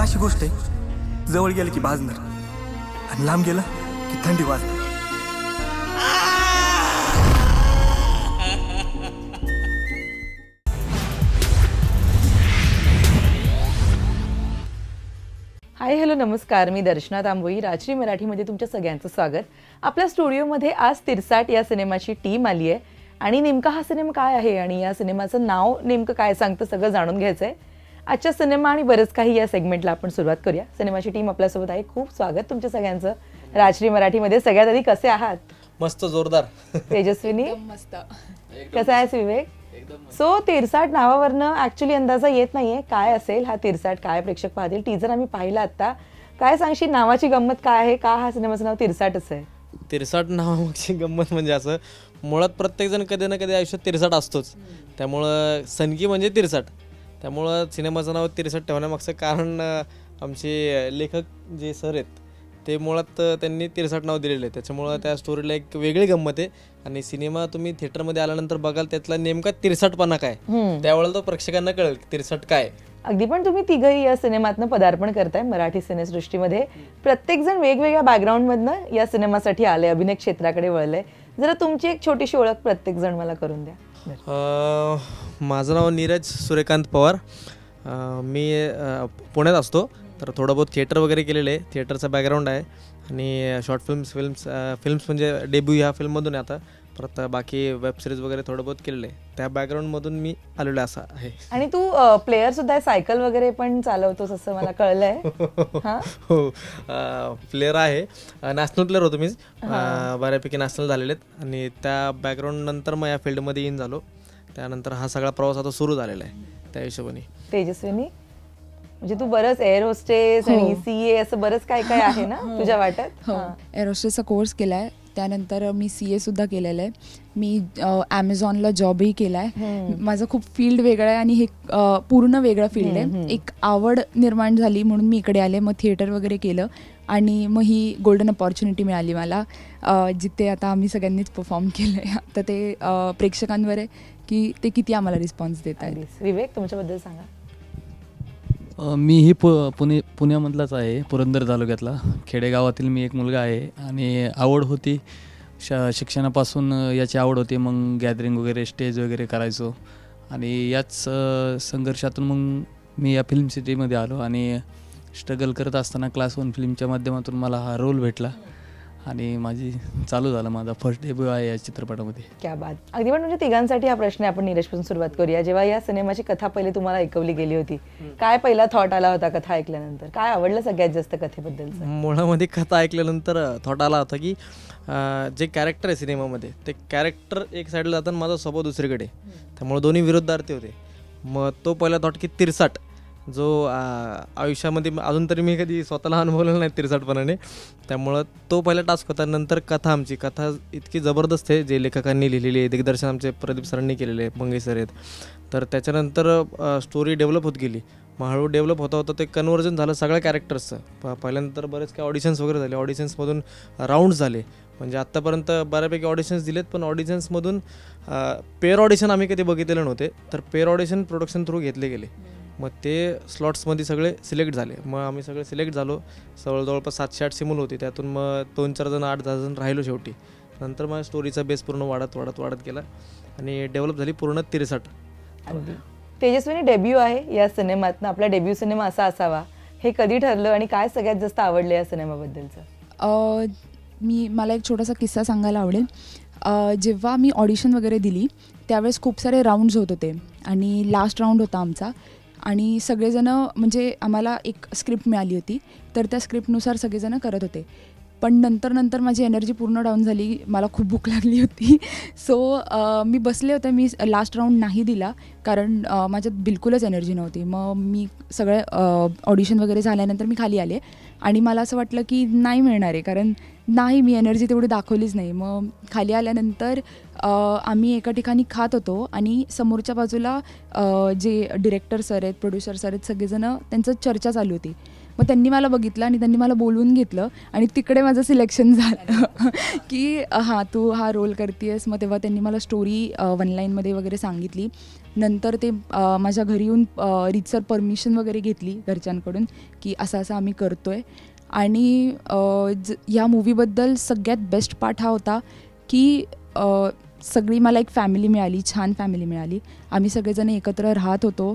अशी गोष्ट आहे, जवळ गेलं की भाजणार आणि लांब गेलं की थंडी वाजणार. हाय हॅलो नमस्कार, मी दर्शना तांबोई. राजश्री मराठीमध्ये तुमच्या सगळ्यांचं स्वागत. आपल्या स्टुडिओमध्ये आज तिरसाट या सिनेमाची टीम आली आहे आणि नेमका हा सिनेमा काय आहे आणि या सिनेमाचं नाव नेमकं काय सांगतं सगळं जाणून घ्यायचं आहे. आजच्या सिनेमा आणि बरंच काही या सेगमेंटला आपण सुरुवात करूया. सिनेमाची टीम आपल्यासोबत आहे. खूप स्वागत तुमच्या सगळ्यांचं राजश्री मराठीमध्ये. सगळ्यात आधी कसे आहात? मस्त, जोरदार. तेजस्विनी मस्त. कसा आहेस विवेक? सो तिरसाट नावावरनं ऍक्च्युली अंदाजा येत नाहीये काय असेल हा तिरसाट, काय प्रेक्षक पाहतील. टीजर आम्ही पाहिला आता. काय सांगशील नावाची गंमत काय आहे, का हा सिनेमाचं नाव तिरसाटच आहे? तिरसाट नावाची गंमत म्हणजे असं, मुळात प्रत्येकजण कधी ना कधी आयुष्यात तिरसाट असतोच. त्यामुळं सनकी म्हणजे तिरसाट, त्यामुळं सिनेमाचं नाव तिरसाट ठेवण्यामागचं कारण आमचे लेखक जे सर आहेत ते मुळात त्यांनी तिरसाट नाव दिलेलं आहे. त्याच्यामुळं त्या स्टोरीला एक वेगळी गंमत आहे. आणि सिनेमा तुम्ही थिएटरमध्ये आल्यानंतर बघाल त्यातला नेमका तिरसाटपणा काय, त्यावेळेला तो प्रेक्षकांना कळेल तिरसाट काय. अगदी. पण तुम्ही तिघही या सिनेमातनं पदार्पण करताय मराठी सिनेसृष्टीमध्ये. प्रत्येक जण वेगवेगळ्या बॅकग्राऊंडमधनं या सिनेमासाठी आले, अभिनय क्षेत्राकडे वळले. जरा तुमची एक छोटीशी ओळख प्रत्येक जण मला करून द्या. माझं नाव नीरज सूर्यकांत पवार. मी पुण्यात असतो, तर थोडं बहुत थिएटर वगैरे केलेलं आहे. थिएटरचा बॅकग्राऊंड आहे आणि शॉर्ट फिल्म्स म्हणजे डेब्यू ह्या फिल्ममधून आहे. आता परत बाकी वेबसिरीज वगैरे थोडं बहुत केलेलं आहे. त्या बॅकग्राऊंडमधून मी आलेलो असं आहे. आणि तू प्लेयर सुद्धा आहे, सायकल वगैरे पण चालवतोस असं मला कळलंय. हो, प्लेयर आहे. नॅशनल प्लेयर होतो मीच, बऱ्यापैकी नॅशनल झालेले आहेत. आणि त्या बॅकग्राऊंड नंतर मग या फील्डमध्ये इन झालो. त्यानंतर हा सगळा प्रवास आता सुरू झालेला आहे त्या हिशोबाने. तेजस्विनी, म्हणजे तू बरंच एअर होस्टेस आणि CA असं बरंच काय काय आहे ना तुझ्या वाटत? एअर होस्टेसचा कोर्स केलाय, त्यानंतर मी CA सुद्धा केलेलं आहे. मी ॲमेझॉनला जॉबही केला आहे. माझं खूप फील्ड वेगळं आहे आणि हे पूर्ण वेगळं फील्ड आहे. एक आवड निर्माण झाली म्हणून मी इकडे आले. मग थिएटर वगैरे केलं आणि मग ही गोल्डन अपॉर्च्युनिटी मिळाली मला, जिथे आता आम्ही सगळ्यांनीच परफॉर्म केलं आहे. तर ते प्रेक्षकांवर आहे की ते किती आम्हाला रिस्पॉन्स देत आहेत. विवेक, तुमच्याबद्दल सांगा. मी पुण्यामधलाच आहे, पुरंदर तालुक्यातला. खेडेगावातील मी एक मुलगा आहे आणि आवड होती शिक्षणापासून, याची आवड होती. मग गॅदरिंग वगैरे, स्टेज वगैरे करायचो आणि याच संघर्षातून मग मी या फिल्म सिटीमध्ये आलो आणि स्ट्रगल करत असताना क्लास 1 फिल्मच्या माध्यमातून मला हा रोल भेटला आणि चालू झालं माझा फर्स्ट डेब्यू आहे या चित्रपटामध्ये. क्या बात. अगदी. पण म्हणजे तिघांसाठी हा प्रश्न आपण नीरजपासून सुरुवात करूया. जेव्हा या सिनेमाची कथा पहिले तुम्हाला ऐकवली गेली होती, काय पहिला थॉट आला होता कथा ऐकल्यानंतर? काय आवडलं सगळ्यात जास्त कथेबद्दलचं? मुळामध्ये कथा ऐकल्यानंतर थॉट आला होता की जे कॅरेक्टर आहे सिनेमामध्ये, ते कॅरेक्टर एक साईडला जाताना माझा स्वभाव दुसरीकडे, त्यामुळे दोन्ही विरुद्धार्थी होते. मग तो पहिला थॉट की तिरसाट, जो आयुष्यामध्ये अजून तरी मी कधी स्वतःला अनुभवलेला नाही तिरसाटपणाने, त्यामुळं तो पहिला टास्क होता. नंतर कथा इतकी जबरदस्त आहे जे लेखकांनी लिहिलेली आहे. दिग्दर्शन आमचे प्रदीप सरांनी केलेले आहे, मंगेश सर आहेत. तर त्याच्यानंतर स्टोरी डेव्हलप होत गेली. मग हळूहळू डेव्हलप होता ते कन्व्हर्जन झालं सगळ्या कॅरेक्टर्सचं. पहिल्यानंतर बरेच काही ऑडिशन्स वगैरे झाले, ऑडिशन्समधून राऊंड्स झाले. म्हणजे आत्तापर्यंत बऱ्यापैकी ऑडिशन्स दिलेत, पण ऑडिशन्समधून पेअर ऑडिशन आम्ही कधी बघितलेले नव्हते. तर पेअर ऑडिशन प्रोडक्शन थ्रू घेतले गेले. मग ते स्लॉट्समध्ये सगळे सिलेक्ट झाले. मग आम्ही सगळे सिलेक्ट झालो. जवळपास 700-800 सिमूल होती. त्यातून मग 2-4 जण 8-10 जण राहिलो शेवटी. नंतर मग स्टोरीचा बेस पूर्ण वाढत गेला आणि डेव्हलप झाली पूर्ण तिरसाट. तेजस्विनी, डेब्यू आहे या सिनेमातनं. आपला डेब्यू सिनेमा असा असावा हे कधी ठरलं आणि काय सगळ्यात जास्त आवडलं या सिनेमाबद्दलचं? मला एक छोटासा किस्सा सांगायला आवडेल. जेव्हा मी ऑडिशन वगैरे दिली त्यावेळेस खूप सारे राऊंड्स होत होते आणि लास्ट राऊंड होता आमचा. आणि सगळेजणं, म्हणजे आम्हाला एक स्क्रिप्ट मिळाली होती, तर त्या स्क्रिप्टनुसार सगळेजणं करत होते. पण नंतर माझी एनर्जी पूर्ण डाऊन झाली. मला खूप भूक लागली होती. सो मी बसले होते. मी लास्ट राऊंड नाही दिला कारण माझ्यात बिलकुलच एनर्जी नव्हती. मग मी सगळं ऑडिशन वगैरे झाल्यानंतर मी खाली आले आणि मला असं वाटलं की नाही मिळणार आहे, कारण मी एनर्जी तेवढी दाखवलीच नाही. मग खाली आल्यानंतर आम्ही एका ठिकाणी खात होतो आणि समोरच्या बाजूला जे डिरेक्टर सर आहेत, प्रोड्युसर सर आहेत, सगळेजणं त्यांचं चर्चा चालू होती. मग त्यांनी मला बघितलं आणि त्यांनी मला बोलवून घेतलं आणि तिकडे माझं सिलेक्शन झालं की हां तू हा रोल करतेस. मग तेव्हा त्यांनी मला स्टोरी 1 लाईनमध्ये वगैरे सांगितली. नंतर ते माझ्या घरी येऊन रीतसर परमिशन वगैरे घेतली घरच्यांकडून की असं असं आम्ही करतो आहे. आणि या मूवीबद्दल सगळ्यात बेस्ट पार्ट हा होता की सगळी मला एक फॅमिली मिळाली, छान फॅमिली मिळाली. आम्ही सगळेजण एकत्र राहत होतो.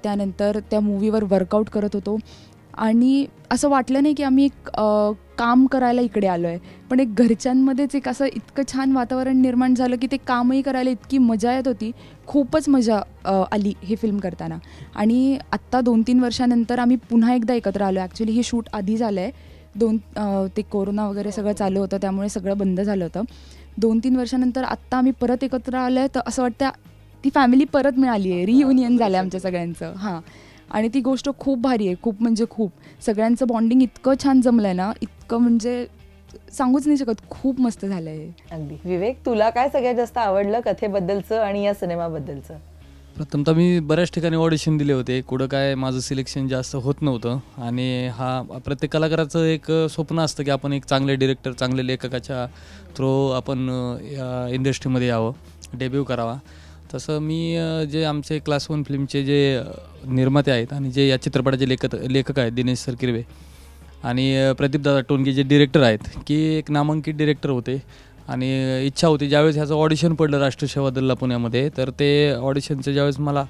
त्यानंतर त्या मूवीवर वर्कआउट करत होतो आणि असं वाटलं नाही की आम्ही एक काम करायला इकडे आलो आहे, पण एक घरच्यांमध्येच एक असं इतकं छान वातावरण निर्माण झालं की ते कामही करायला इतकी मजा येत होती. खूपच मजा आली हे फिल्म करताना. आणि आत्ता 2-3 वर्षानंतर आम्ही पुन्हा एकदा एकत्र आलो आहे. ॲक्च्युली हे शूट आधी झालं आहे, ते कोरोना वगैरे सगळं चालू होतं त्यामुळे सगळं बंद झालं होतं. 2-3 वर्षानंतर आत्ता आम्ही परत एकत्र आलो आहे, तर असं वाटतं ती फॅमिली परत मिळाली आहे, रियुनियन झालं आहे आमच्या सगळ्यांचं. हां, आणि ती गोष्ट खूप भारी आहे, खूप म्हणजे खूप. सगळ्यांचं बॉन्डिंग इतकं छान जमलं आहे ना, इतकं म्हणजे सांगूच नाही शकत, खूप मस्त झालं आहे. अगदी. विवेक, तुला काय सगळ्यात जास्त आवडलं कथेबद्दलचं आणि या सिनेमाबद्दलचं? प्रथमतः मी बऱ्याच ठिकाणी ऑडिशन दिले होते, कुठं काय माझं सिलेक्शन जास्त होत नव्हतं. आणि हा प्रत्येक कलाकाराचं एक स्वप्न असतं की आपण एक चांगले डिरेक्टर, चांगले लेखकाच्या थ्रू आपण या इंडस्ट्रीमध्ये यावं, डेब्यू करावा. तसं मी जे आमचे क्लास 1 फिल्मचे जे निर्माते आहेत आणि जे या चित्रपटाचे लेखक आहेत दिनेश सर किरवे आणि प्रदीपदादा टोनगे जे डिरेक्टर आहेत, की एक नामांकित डिरेक्टर होते. आणि इच्छा होती ज्यावेळेस ह्याचं ऑडिशन पडलं राष्ट्रीय सेवा दलला पुण्यामध्ये, तर ते ऑडिशनचं ज्यावेळेस मला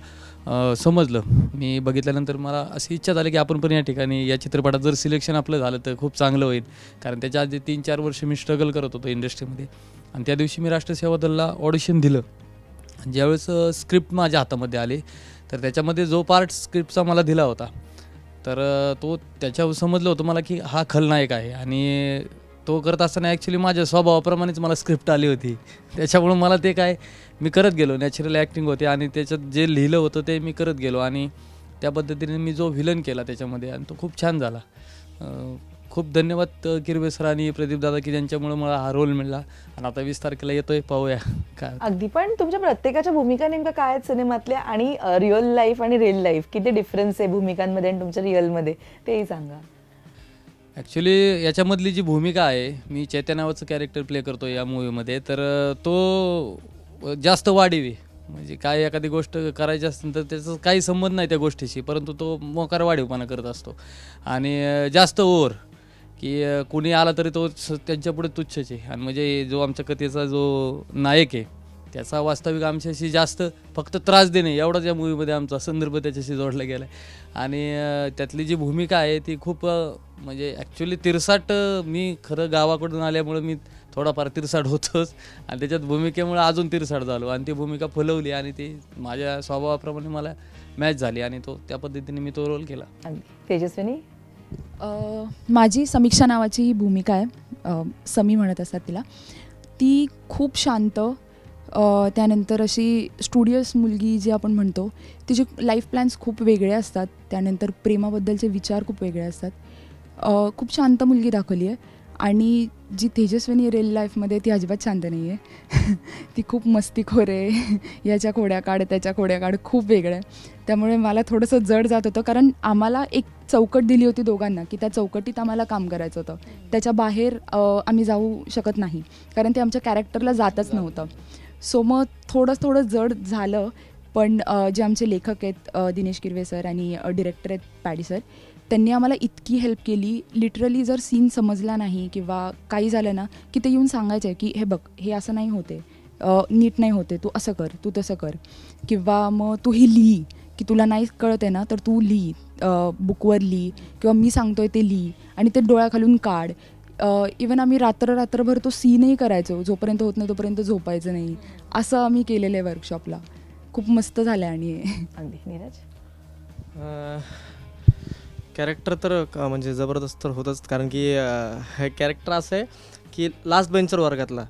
समजलं, मी बघितल्यानंतर मला अशी इच्छा झाली की आपण पण या ठिकाणी या चित्रपटात जर सिलेक्शन आपलं झालं तर खूप चांगलं होईल. कारण त्याच्या आधी 3-4 वर्ष मी स्ट्रगल करत होतो इंडस्ट्रीमध्ये. आणि त्या दिवशी मी राष्ट्रीय सेवा दलला ऑडिशन दिलं. ज्यावेळेस स्क्रिप्ट माझ्या हातामध्ये आली, तर त्याच्यामध्ये जो पार्ट स्क्रिप्टचा मला दिला होता, तर तो त्याच्यावर समजलं होतं मला की हा खलनायक आहे. आणि तो करत असताना ॲक्च्युली माझ्या स्वभावाप्रमाणेच मला स्क्रिप्ट आली होती. त्याच्यामुळं मला ते काय मी करत गेलो, नॅचरल ॲक्टिंग होते आणि त्याच्यात जे लिहिलं होतं ते मी करत गेलो. आणि त्या पद्धतीने मी जो व्हिलन केला त्याच्यामध्ये, आणि तो खूप छान झाला. खूप धन्यवाद किरवे सर आणि प्रदीप दादा की ज्यांच्यामुळे मला हा रोल मिळाला. आणि आता 20 तारखेला येतोय, पाहूया काय. अगदी. पण तुमच्या प्रत्येकाच्या भूमिका नेमक्या काय आहेत सिनेमातल्या, आणि रिअल लाईफ आणि रिअल लाईफ किती डिफरन्स आहे भूमिकांमध्ये आणि तुमच्या रिअलमध्ये, तेही सांगा. ॲक्च्युली याच्यामधली जी भूमिका आहे, मी चैत्य नावाचं कॅरेक्टर प्ले करतो या मूवीमध्ये, तर तो जास्त वाढीव आहे. म्हणजे काय एखादी गोष्ट करायची असेल तर त्याचा काही संबंध नाही त्या गोष्टीशी, परंतु तो मोकार वाढीवपणा करत असतो. आणि जास्त ओव्हर की कोणी आला तरी तो त्यांच्यापुढे तुच्छच आहे. आणि म्हणजे जो आमच्या कथेचा जो नायक आहे त्याचा वास्तविक आमच्याशी जास्त फक्त त्रास देणे एवढाच या मूवीमध्ये आमचा संदर्भ त्याच्याशी जोडला गेला आहे. आणि त्यातली जी भूमिका आहे ती खूप म्हणजे ॲक्च्युली तिरसाट, मी खरं गावाकडून आल्यामुळं मी थोडाफार तिरसाट होतोच, आणि त्याच्यात भूमिकेमुळे अजून तिरसाट झालो. आणि ती भूमिका फुलवली आणि ती माझ्या स्वभावाप्रमाणे मला मॅच झाली आणि त्या पद्धतीने मी तो रोल केला. तेजस्विनी? माझी समीक्षा नावाची ही भूमिका आहे, समी म्हणत असतात तिला. ती खूप शांत, त्यानंतर अशी स्टुडियस मुलगी जी आपण म्हणतो, तिचे लाईफ प्लॅन्स खूप वेगळे असतात. त्यानंतर प्रेमाबद्दलचे विचार खूप वेगळे असतात. खूप शांत मुलगी दाखवली आहे. आणि जी तेजस्विनी रिअल लाईफमध्ये ती अजिबात शांत नाही आहे. ती खूप मस्तीखोर आहे, याच्या खोड्या काढ त्याच्या खोड्या काढ, खूप वेगळं आहे. त्यामुळे मला थोडंसं जड जात होतं, कारण आम्हाला एक चौकट दिली होती दोघांना की त्या चौकटीत आम्हाला काम करायचं होतं. त्याच्या बाहेर आम्ही जाऊ शकत नाही, कारण ते आमच्या कॅरेक्टरला जातच नव्हतं. सो मग थोडं जड झालं. पण जे आमचे लेखक आहेत दिनेश किरवे सर आणि डिरेक्टर आहेत पॅडी सर, त्यांनी आम्हाला इतकी हेल्प केली. लिटरली जर सीन समजला नाही किंवा काही झालं ना की ते येऊन सांगायचं आहे की हे बघ, हे असं नाही होते, नीट नाही होते, तू असं कर, तू तसं कर. किंवा मग तू हे लिही, की तुला नाही कळत आहे ना तर तू लिही, बुकवर लिही, किंवा मी सांगतो आहे ते लिही आणि ते डोळ्याखालून काढ. इवन आम्ही रात्रभर तो सीनही करायचो, जोपर्यंत होत नाही तोपर्यंत झोपायचं नाही. असं आम्ही केलेलं आहे वर्कशॉपला. खूप मस्त झालं. आणि अगदी. नीरज? कॅरेक्टर तर म्हणजे जबरदस्त तर होतंच, कारण की हे कॅरेक्टर असं आहे की लास्ट बेंचर वर्गातला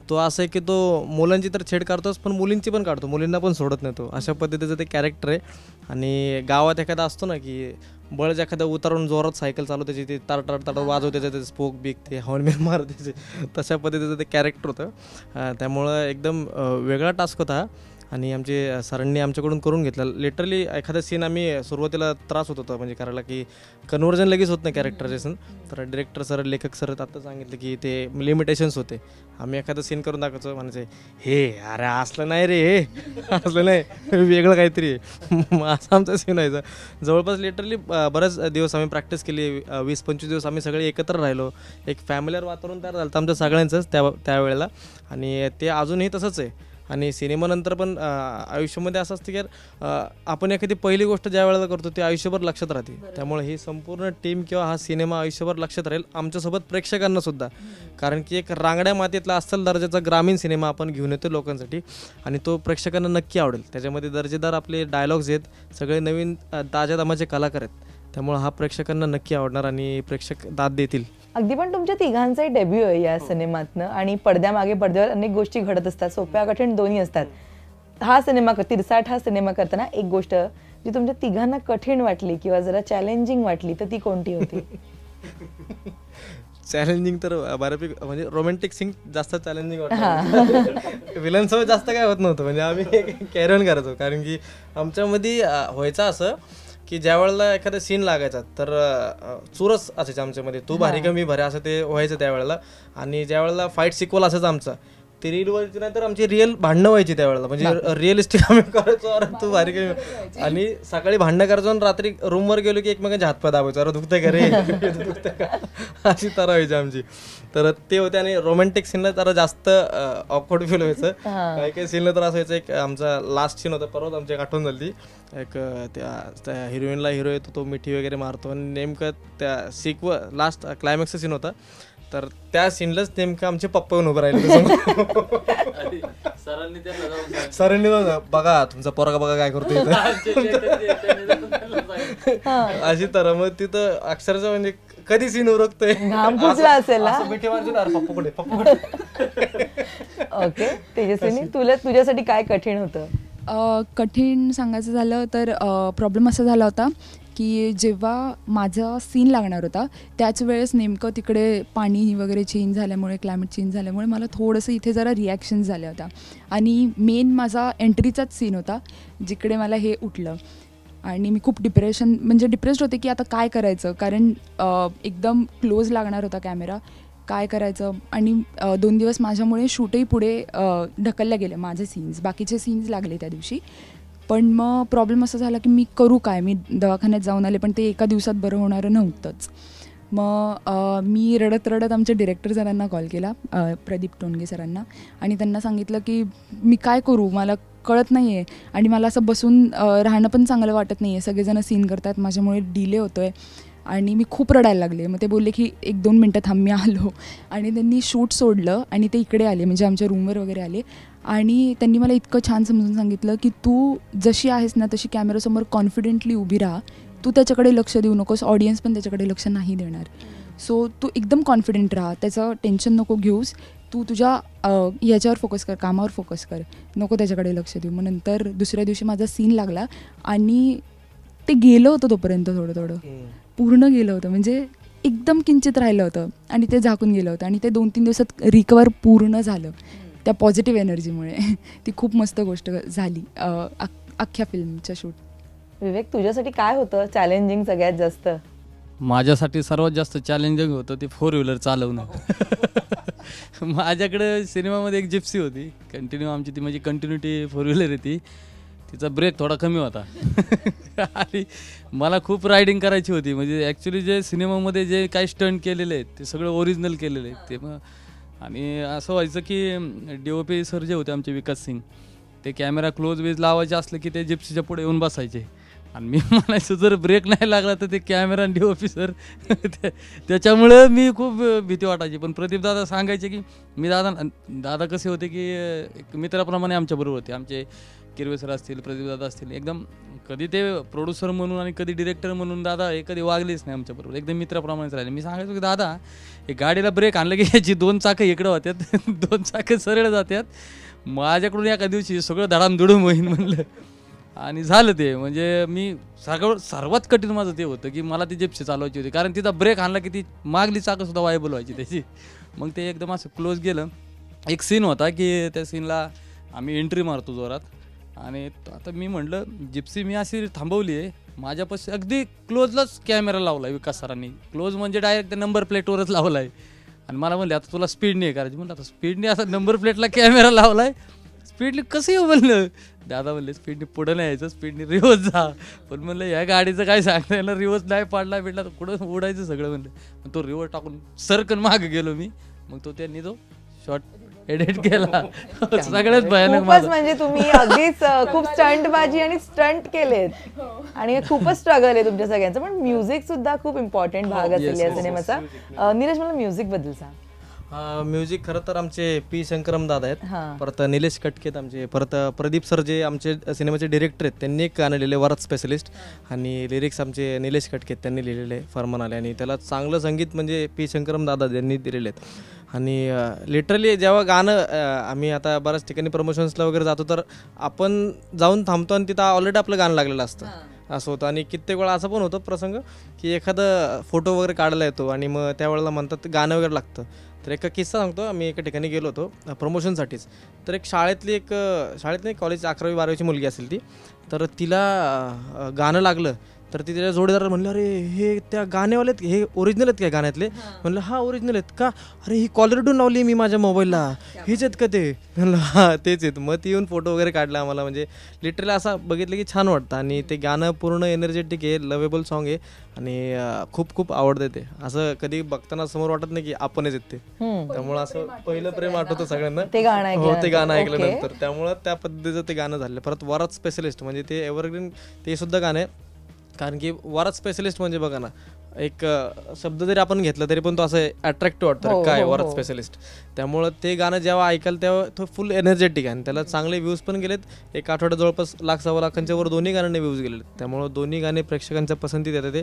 तो असं आहे की तो मुलांची तर छेड काढतोच, पण मुलींची पण काढतो, मुलींना पण सोडत नाही तो. अशा पद्धतीचं ते कॅरेक्टर आहे. आणि गावात एखादा असतो ना की बळच एखादा उतारून जोरात सायकल चालू, त्याची ते तार वाजवते, त्याचे स्पोक बिक ते हॉर्न बिन मारते, तशा पद्धतीचं ते कॅरेक्टर होतं. त्यामुळं एकदम वेगळा टास्क होता. आणि आमचे सरांनी आमच्याकडून करून घेतलं. लिटरली एखादा सीन आम्ही सुरुवातीला त्रास होत होता म्हणजे करायला, की कन्व्हर्जन लगेच होत नाही कॅरेक्टरचे. तर डिरेक्टर सर, लेखक सर आता सांगितलं की ते लिमिटेशन्स होते. आम्ही एखादं सीन करून दाखवायचो, म्हणायचे हे अरे असलं नाही रे, हे असलं नाही, वेगळं काहीतरी आहे. असा आमचा सीन व्हायचा. जवळपास लिटरली बरेच दिवस आम्ही प्रॅक्टिस केली. 20-25 दिवस आम्ही सगळे एकत्र राहिलो. एक फॅमिलीवर वातावरण तयार झालं आमच्या सगळ्यांचंच त्यावेळेला, आणि ते अजूनही तसंच आहे. आणि सिनेमानंतर पण आयुष्यामध्ये असं असतं की आपण एखादी पहिली गोष्ट ज्या वेळेला करतो ती आयुष्यभर लक्षात राहते. त्यामुळे ही संपूर्ण टीम किंवा हा सिनेमा आयुष्यभर लक्षात राहील आमच्यासोबत प्रेक्षकांना सुद्धा. कारण की एक रांगड्या मातीतला अस्सल दर्जाचा ग्रामीण सिनेमा आपण घेऊन येतो लोकांसाठी, आणि तो प्रेक्षकांना नक्की आवडेल. त्याच्यामध्ये दर्जेदार आपले डायलॉग्स आहेत, सगळे नवीन ताज्या दमाचे कलाकार आहेत. त्यामुळे हा प्रेक्षकांना नक्की आवडणार आणि प्रेक्षक दाद देतील. अगदी. पण तुमच्या तिघांचाही डेब्यू आहे या सिनेमातनं, आणि पडद्यामागे पडद्यावर अनेक गोष्टी घडत असतात, सोप्या कठीण दोन्ही असतात. हा सिनेमा तिरसाट हा सिनेमा करताना एक गोष्ट जी तुमच्या तिघांना कठीण वाटली किंवा जरा चॅलेंजिंग वाटली तर ती कोणती होती? चॅलेंजिंग तर बऱ्यापैकी म्हणजे रोमॅन्टिक सीन जास्त चॅलेंजिंग वाटतं. विलनसोबत जास्त काय होत नव्हतं, म्हणजे आम्ही कॅरी ऑन करायचो. कारण की आमच्यामध्ये व्हायचं असं की ज्या वेळेला एखादा सीन लागायचा तर चुरस असायचं आमच्यामध्ये, तू भारी का मी भारी, असं ते व्हायचं त्यावेळेला. आणि ज्या वेळेला फाईट सिक्वल असायचं आमचा, ते रीलवरची नाही तर आमची रिअल भांडणं व्हायची त्यावेळेला. म्हणजे रिअलिस्टिक आम्ही करायचो, अरे तू भारी का, आणि सकाळी भांडणं करायचो आणि रात्री रूमवर गेलो की एकमेकांचे हातपाय दाबायचो, अरे दुखतंय का रे, दुखतंय का, अशी तरा व्हायची आमची. तर ते होते. आणि रोमॅन्टिक सीनला जरा जास्त ऑकवर्ड फील व्हायचं. काही काही सीनला तर असं व्हायचं. एक आमचा लास्ट सीन होता, परत आमची एक आठवण झाली. एक त्या हिरोईनला हिरो येतो, तो मिठी वगैरे मारतो, आणि नेमकं त्या लास्ट क्लायमॅक्सचा सीन होता. तर त्या सीनलाच नेमकं आमचे पप्पा येऊन उभं राहिले. सरांनी बघा तुमचा पोरगा बघा काय करतो अशी तर. मग तिथं अक्षरशः म्हणजे कधी सीन उरकतोय असेल. ओके तेजस्विनी, तुझ्यासाठी काय कठीण होतं? कठीण सांगायचं झालं तर प्रॉब्लेम असा झाला होता की जेव्हा माझा सीन लागणार होता त्याच वेळेस नेमकं तिकडे पाणी वगैरे चेंज झाल्यामुळे, क्लायमेट चेंज झाल्यामुळे मला थोडंसं इथे जरा रिॲक्शन्स झाल्या होत्या. आणि मेन माझा एंट्रीचाच सीन होता जिकडे मला हे उठलं, आणि मी खूप डिप्रेस्ड होते की आता काय करायचं. कारण एकदम क्लोज लागणार होता कॅमेरा, काय करायचं. आणि 2 दिवस माझ्यामुळे शूटही पुढे ढकलल्या गेले. माझे सीन्स, बाकीचे सीन्स लागले त्या दिवशी. पण मग प्रॉब्लेम असा झाला की मी करू काय. मी दवाखान्यात जाऊन आले पण ते एका दिवसात बरं होणारं नव्हतंच. मग मी रडत आमच्या डिरेक्टर सरांना कॉल केला, प्रदीप टोणगे सरांना, आणि त्यांना सांगितलं की मी काय करू, मला कळत नाही आहे आणि मला असं बसून राहणं पण चांगलं वाटत नाही आहे. सगळेजण सीन करतात, माझ्यामुळे डिले होतो आहे आणि मी खूप रडायला लागले. मग ते बोलले की 1-2 मिनटं थांब, मी आलो. आणि त्यांनी शूट सोडलं आणि ते इकडे आले, म्हणजे आमच्या रूमवर वगैरे आले. आणि त्यांनी मला इतकं छान समजून सांगितलं की तू जशी आहेस ना तशी कॅमेरासमोर कॉन्फिडेंटली उभी राहा, तू त्याच्याकडे लक्ष देऊ नकोस, ऑडियन्स पण त्याच्याकडे लक्ष नाही देणार. सो तू एकदम कॉन्फिडेंट राहा, त्याचं टेन्शन नको घेऊस, तू तुझ्या याच्यावर फोकस कर, कामावर फोकस कर, नको त्याच्याकडे लक्ष देऊ. मग नंतर दुसऱ्या दिवशी माझा सीन लागला आणि ते गेलं होतं तोपर्यंत थोडं पूर्ण गेलं होतं, म्हणजे एकदम किंचित राहिलं होतं आणि ते झाकून गेलं होतं. आणि ते 2-3 दिवसात रिकवर पूर्ण झालं त्या पॉझिटिव्ह एनर्जीमुळे. ती खूप मस्त गोष्ट झाली अख्ख्या फिल्मच्या शूट. विवेक, तुझ्यासाठी काय होतं चॅलेंजिंग सगळ्यात जास्त? माझ्यासाठी सर्वात जास्त चॅलेंजिंग होतं ते 4 व्हीलर चालवणं. माझ्याकडे सिनेमामध्ये एक जिप्सी होती कंटिन्यू, आमची ती म्हणजे कंटिन्युटी 4 व्हीलर होती, तिचा ब्रेक थोडा कमी होता. आणि मला खूप रायडिंग करायची होती. म्हणजे ॲक्च्युली जे सिनेमामध्ये जे काही स्टंट केलेले आहेत ते सगळं ओरिजिनल केलेले आहेत ते. मग आणि असं व्हायचं की DOP सर जे होते आमचे विकास सिंग, ते कॅमेरा क्लोज वेज लावायचे असलं की ते जिप्सीच्या पुढे येऊन बसायचे आणि मी म्हणायचो जर ब्रेक नाही लागला तर ते कॅमेरा आणि DOP सर त्याच्यामुळं मी खूप भीती वाटायची. पण प्रदीप दादा सांगायचे की मी दादा कसे होते की एक मित्राप्रमाणे आमच्याबरोबर होते. आमचे किरवे सर असतील, प्रदीप दादा असतील, एकदम कधी ते प्रोड्युसर म्हणून आणि कधी डिरेक्टर म्हणून दादा हे कधी वागलेच नाही आमच्याबरोबर, एकदम मित्राप्रमाणेच राहिले. मी सांगायचो की दादा हे गाडीला ब्रेक आणलं की याची 2 चाकं इकडं होत्यात, 2 चाकं सरळ जातात, माझ्याकडून एका दिवशी सगळं धडामधुडूम होईन म्हणलं. आणि झालं ते. म्हणजे मी सर्वात कठीण माझं ते होतं की मला ती जिप्सी चालवायची होती, कारण तिचा ब्रेक आणला की ती मागली चाकंसुद्धा वायबल व्हायची त्याची. मग ते एकदम असं क्लोज गेलं. एक सीन होता की त्या सीनला आम्ही एंट्री मारतो जोरात आणि आता मी म्हटलं जिप्सी मी अशी थांबवली आहे, माझ्यापाशी अगदी क्लोजलाच कॅमेरा लावला आहे विकास सरांनी, क्लोज म्हणजे डायरेक्ट त्या नंबर प्लेटवरच लावला आहे. आणि मला म्हणले आता तुला स्पीडने करायची, म्हणलं आता स्पीडने असा नंबर प्लेटला कॅमेरा लावला आहे, स्पीडने कसं येऊ म्हणलं. दादा म्हणले स्पीडने पुढं नाही यायचं, स्पीडने रिवर्स जा. पण म्हणलं या गाडीचं काय सांगता येणार, रिवर्स नाही पाडला भेटला तर कुठं उडायचं सगळं म्हणलं. मग तो रिवर्स टाकून सरकन मागे गेलो मी, मग तो त्यांनी तो शॉर्ट एडिट केला. सगळ्यात भयानक खूपच म्हणजे तुम्ही अगदीच खूप स्टंटबाजी आणि स्टंट केलेत आणि खूपच स्ट्रगल आहे तुमच्या सगळ्यांचं. पण म्युझिक सुद्धा खूप इम्पॉर्टंट भाग असेल या सिनेमाचा. नीरज मला म्युझिक बद्दल सांग. म्युझिक खरं तर आमचे पी शंकरम दादा आहेत, परत निलेश कटकेत आमचे, परत प्रदीप सर जे आमचे सिनेमाचे डिरेक्टर आहेत त्यांनी एक गाणं लिहिले वरद स्पेशलिस्ट, आणि लिरिक्स आमचे निलेश कटकेत त्यांनी लिहिलेले फरमान आले, आणि त्याला चांगलं संगीत म्हणजे पी शंकरम दादा यांनी दिलेले आहेत. आणि लिटरली जेव्हा गाणं आम्ही आता बऱ्याच ठिकाणी प्रमोशन्सला वगैरे जातो तर आपण जाऊन थांबतो आणि तिथं ऑलरेडी आपलं गाणं लागलेलं असतं, असं होतं. आणि कित्येक वेळा असं पण होतं प्रसंग की एखादं फोटो वगैरे काढायला येतो आणि मग त्यावेळेला म्हणतात गाणं वगैरे लागतं. तर एक किस्सा सांगतो. आम्ही एका ठिकाणी गेलो होतो प्रमोशनसाठीच, तर एक शाळेतली कॉलेज 11वी-12वीची मुलगी असेल ती, तर तिला गाणं लागलं. तर ती त्याच्या जोडीदार म्हणलं अरे हे त्या गाण्यावाले आहेत, हे ओरिजिनल आहेत काय गाण्यातले? म्हणलं हा ओरिजिनल आहेत का? अरे ही कॉलर ट्यून लावली मी माझ्या मोबाईलला, हेच आहेत का ते? म्हणलं हां तेच आहेत. मग ती येऊन फोटो वगैरे काढला आम्हाला. म्हणजे लिटरली असं बघितलं की छान वाटतं. आणि ते गाणं पूर्ण एनर्जेटिक आहे, लवेबल सॉन्ग आहे आणि खूप खूप आवडतं ते. असं कधी बघताना समोर वाटत नाही की आपणच येत ते, त्यामुळे असं पहिलं प्रेम आठवतं सगळ्यांना ते गाणं. हो ते गाणं ऐकल्यानंतर, त्यामुळं त्या पद्धतीचं ते गाणं झालं. परत वरद स्पेशलिस्ट म्हणजे ते एव्हरग्रीन ते सुद्धा गाणं आहे. कारण की वरद स्पेशलिस्ट म्हणजे बघा ना, एक शब्द जरी आपण घेतला तरी पण तो असं अट्रॅक्टिव्ह वाटतं काय वरद स्पेशलिस्ट. त्यामुळं ते गाणं जेव्हा ऐकाल तेव्हा तो फुल एनर्जेटिक आहे आणि त्याला चांगले व्ह्यूज पण गेलेत. एक आठवड्यात जवळपास 1,00,000-1.25 लाखांच्या वर दोन्ही गाण्यांनी व्ह्यूज गेलेत. त्यामुळं दोन्ही गाणे प्रेक्षकांच्या पसंतीत येतात ते.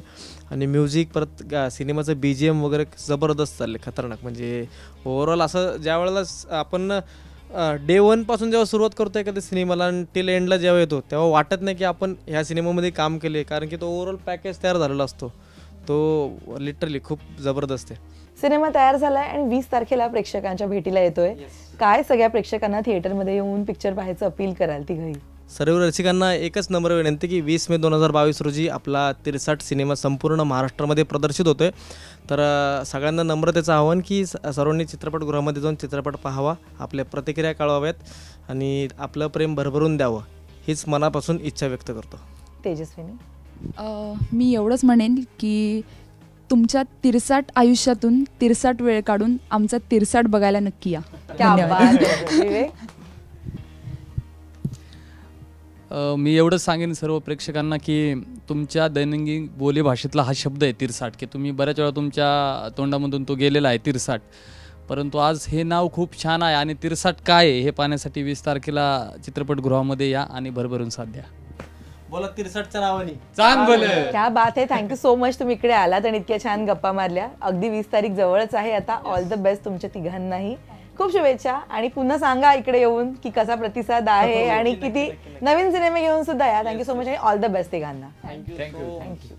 आणि म्युझिक परत सिनेमाचं BGM वगैरे जबरदस्त चालले, खतरनाक. म्हणजे ओव्हरऑल असं ज्या वेळेला आपण डे 1 पासून जेव्हा सुरुवात करतो एखाद्या सिनेमाला आणि टिल एंडला जेव्हा येतो तेव्हा वाटत नाही की आपण ह्या सिनेमामध्ये काम केले, कारण की तो ओव्हरऑल पॅकेज तयार झालेला असतो. तो लिटरली खूप जबरदस्त आहे. सिनेमा तयार झालाय आणि 20 तारखेला प्रेक्षकांच्या भेटीला येतोय. काय सगळ्या प्रेक्षकांना थिएटरमध्ये येऊन पिक्चर पाहायचं अपील कराल तिघही? सर्व रसिकांना एकच नम्र विनंती की 20 मे 2022 रोजी आपला 63 सिनेमा संपूर्ण महाराष्ट्रामध्ये प्रदर्शित होतोय. तर सगळ्यांना नम्रतेचं आव्हान की सर्वांनी चित्रपटगृहामध्ये जाऊन चित्रपट पाहावा, आपल्या प्रतिक्रिया कळवाव्यात आणि आपलं प्रेम भरभरून द्यावं, हीच मनापासून इच्छा व्यक्त करतो. तेजस्विनी? मी एवढंच म्हणेन की तुमच्या 63 आयुष्यातून 63 वेळ काढून आमचा 63 बघायला नक्की या. विवेक? मी एवढंच सांगेन सर्व प्रेक्षकांना की तुमच्या दैनंदिन बोलीभाषेतला हा शब्द आहे 63, की तुम्ही बऱ्याच वेळा तुमच्या तोंडामधून तो गेलेला आहे 63, परंतु आज हे नाव खूप छान आहे. आणि 63 काय आहे हे पाहण्यासाठी 20 तारखेला चित्रपटगृहामध्ये या आणि भरभरून साथ द्या. बोला 63च्या नावाने चांगलं. क्या बात आहे. थँक्यू सो मच तुम्ही इकडे आलात आणि इतक्या छान गप्पा मारल्या. अगदी 20 तारीख जवळच आहे आता. ऑल द बेस्ट तुमच्या तिघांनाही. खूप शुभेच्छा. आणि पुन्हा सांगा इकडे येऊन की कसा प्रतिसाद आहे आणि किती नवीन सिनेमे घेऊन सुद्धा या. थँक्यू सो मच आणि ऑल द बेस्ट तिघांना. थँक्यू.